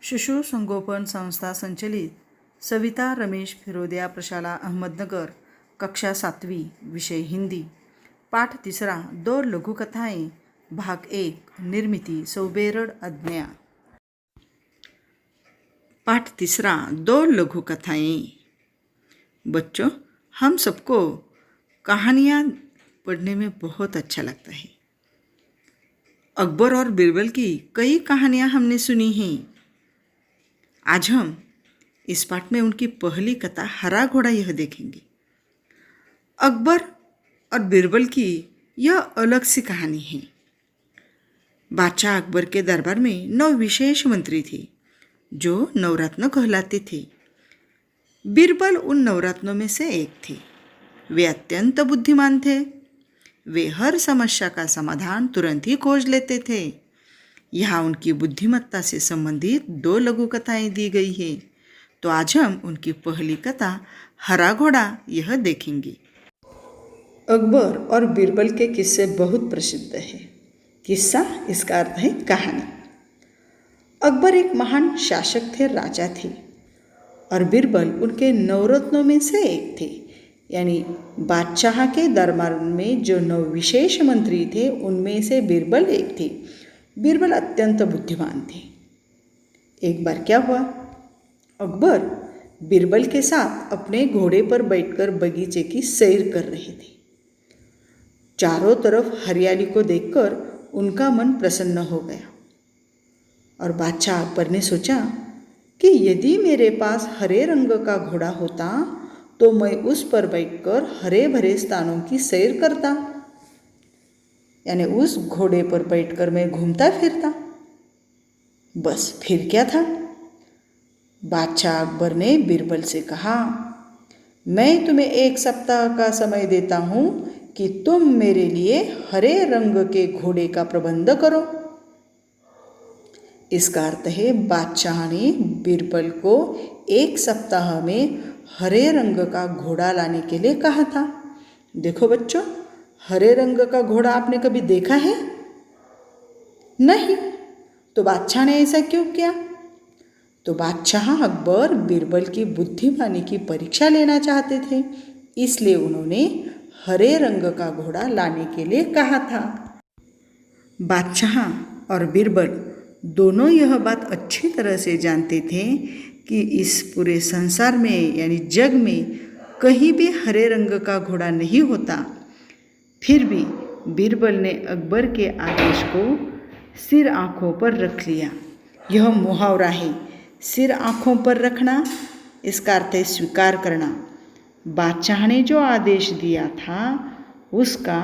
शिशु संगोपन संस्था संचलित सविता रमेश फिरोदिया प्रशाला अहमदनगर कक्षा 7वीं विषय हिंदी पाठ 3 दो लघुकथाएं भाग 1 निर्मिति सौबेरड अज्ञा। पाठ 3 दो लघुकथाएं। बच्चों, हम सबको कहानियाँ पढ़ने में बहुत अच्छा लगता है। अकबर और बीरबल की कई कहानियाँ हमने सुनी हैं। आज हम इस पाठ में उनकी पहली कथा हरा घोड़ा यह देखेंगे। अकबर और बीरबल की यह अलग सी कहानी है। बादशाह अकबर के दरबार में 9 विशेष मंत्री थे जो नवरत्न कहलाते थे। बीरबल उन नवरत्नों में से एक थे। वे अत्यंत बुद्धिमान थे। वे हर समस्या का समाधान तुरंत ही खोज लेते थे। यहाँ उनकी बुद्धिमत्ता से संबंधित 2 लघु कथाएं दी गई है। तो आज हम उनकी पहली कथा हरा घोड़ा यह देखेंगे। अकबर और बीरबल के किस्से बहुत प्रसिद्ध है। किस्सा इसका अर्थ है कहानी। अकबर एक महान शासक थे, राजा थे, और बीरबल उनके नवरत्नों में से एक थे। यानी बादशाह के दरबार में जो 9 विशेष मंत्री थे उनमें से बीरबल एक थे। बीरबल अत्यंत बुद्धिमान थे। एक बार क्या हुआ, अकबर बीरबल के साथ अपने घोड़े पर बैठकर बगीचे की सैर कर रहे थे। चारों तरफ हरियाली को देखकर उनका मन प्रसन्न हो गया और बादशाह अकबर ने सोचा कि यदि मेरे पास हरे रंग का घोड़ा होता तो मैं उस पर बैठकर हरे भरे स्थानों की सैर करता। यानी उस घोड़े पर बैठकर मैं घूमता फिरता। बस फिर क्या था। बादशाह अकबर ने बीरबल से कहा, मैं तुम्हें 1 सप्ताह का समय देता हूँ कि तुम मेरे लिए हरे रंग के घोड़े का प्रबंध करो। इसका अर्थ है बादशाह ने बीरबल को 1 सप्ताह में हरे रंग का घोड़ा लाने के लिए कहा था। देखो बच्चों, हरे रंग का घोड़ा आपने कभी देखा है? नहीं। तो बादशाह ने ऐसा क्यों किया? तो बादशाह अकबर बीरबल की बुद्धिमानी की परीक्षा लेना चाहते थे, इसलिए उन्होंने हरे रंग का घोड़ा लाने के लिए कहा था। बादशाह और बीरबल दोनों यह बात अच्छी तरह से जानते थे कि इस पूरे संसार में यानी जग में कहीं भी हरे रंग का घोड़ा नहीं होता। फिर भी बीरबल ने अकबर के आदेश को सिर आँखों पर रख लिया। यह मुहावरा है, सिर आँखों पर रखना। इसका अर्थ है स्वीकार करना। बादशाह ने जो आदेश दिया था उसका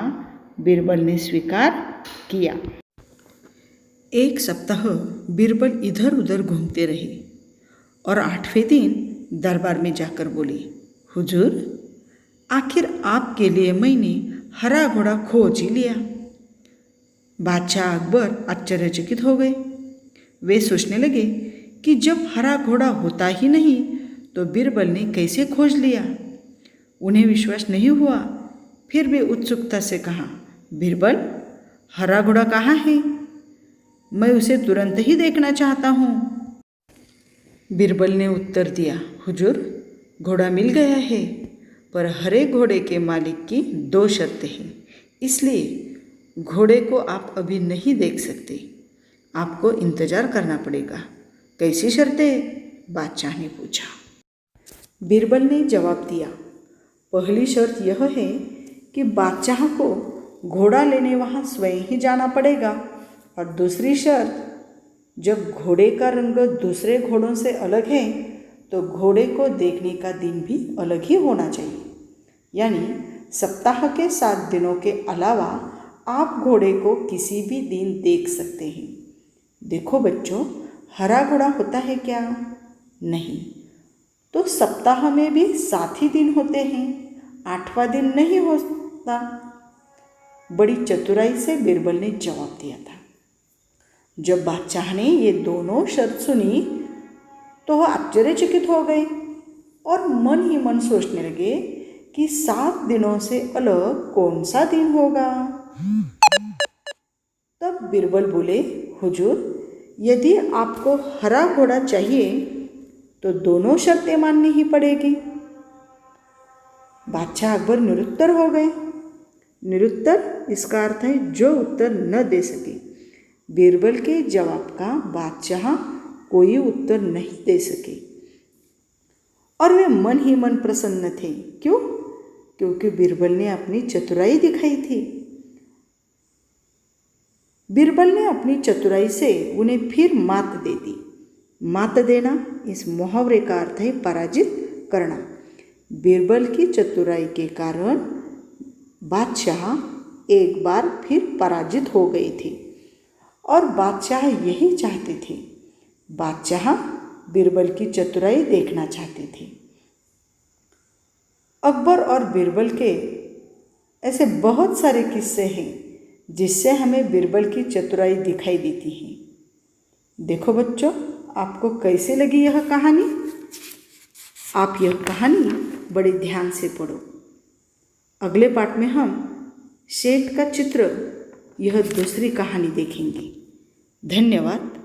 बीरबल ने स्वीकार किया। 1 सप्ताह बीरबल इधर उधर घूमते रहे और 8वें दिन दरबार में जाकर बोले, हुजूर, आखिर आपके लिए मैंने हरा घोड़ा खोज ही लिया। बादशाह अकबर आश्चर्यचकित हो गए। वे सोचने लगे कि जब हरा घोड़ा होता ही नहीं तो बीरबल ने कैसे खोज लिया। उन्हें विश्वास नहीं हुआ। फिर वे उत्सुकता से कहा, बीरबल, हरा घोड़ा कहाँ है? मैं उसे तुरंत ही देखना चाहता हूँ। बीरबल ने उत्तर दिया, हुजूर, घोड़ा मिल गया है, पर हरे घोड़े के मालिक की 2 शर्तें हैं, इसलिए घोड़े को आप अभी नहीं देख सकते। आपको इंतज़ार करना पड़ेगा। कैसी शर्तें? बादशाह ने पूछा। बीरबल ने जवाब दिया, पहली शर्त यह है कि बादशाह को घोड़ा लेने वहाँ स्वयं ही जाना पड़ेगा, और दूसरी शर्त, जब घोड़े का रंग दूसरे घोड़ों से अलग है तो घोड़े को देखने का दिन भी अलग ही होना चाहिए। यानी सप्ताह के 7 दिनों के अलावा आप घोड़े को किसी भी दिन देख सकते हैं। देखो बच्चों, हरा घोड़ा होता है क्या? नहीं। तो सप्ताह में भी 7 ही दिन होते हैं, 8वां दिन नहीं होता। बड़ी चतुराई से बीरबल ने जवाब दिया था। जब बादशाह ने ये दोनों शर्त सुनी तो वह आश्चर्यचकित हो गए और मन ही मन सोचने लगे कि 7 दिनों से अलग कौन सा दिन होगा। तब बीरबल बोले, हुजूर, यदि आपको हरा घोड़ा चाहिए तो दोनों शर्तें माननी ही पड़ेगी। बादशाह अकबर निरुत्तर हो गए। निरुत्तर इसका अर्थ है जो उत्तर न दे सके। बीरबल के जवाब का बादशाह कोई उत्तर नहीं दे सके और वे मन ही मन प्रसन्न थे। क्यों? क्योंकि बीरबल ने अपनी चतुराई दिखाई थी। बीरबल ने अपनी चतुराई से उन्हें फिर मात दे दी। मात देना इस मुहावरे का अर्थ है पराजित करना। बीरबल की चतुराई के कारण बादशाह एक बार फिर पराजित हो गए थे और बादशाह यही चाहते थे। बादशाह बीरबल की चतुराई देखना चाहते थे। अकबर और बीरबल के ऐसे बहुत सारे किस्से हैं जिससे हमें बीरबल की चतुराई दिखाई देती है। देखो बच्चों, आपको कैसे लगी यह कहानी? आप यह कहानी बड़े ध्यान से पढ़ो। अगले पाठ में हम सेठ का चित्र, यह दूसरी कहानी देखेंगे। धन्यवाद।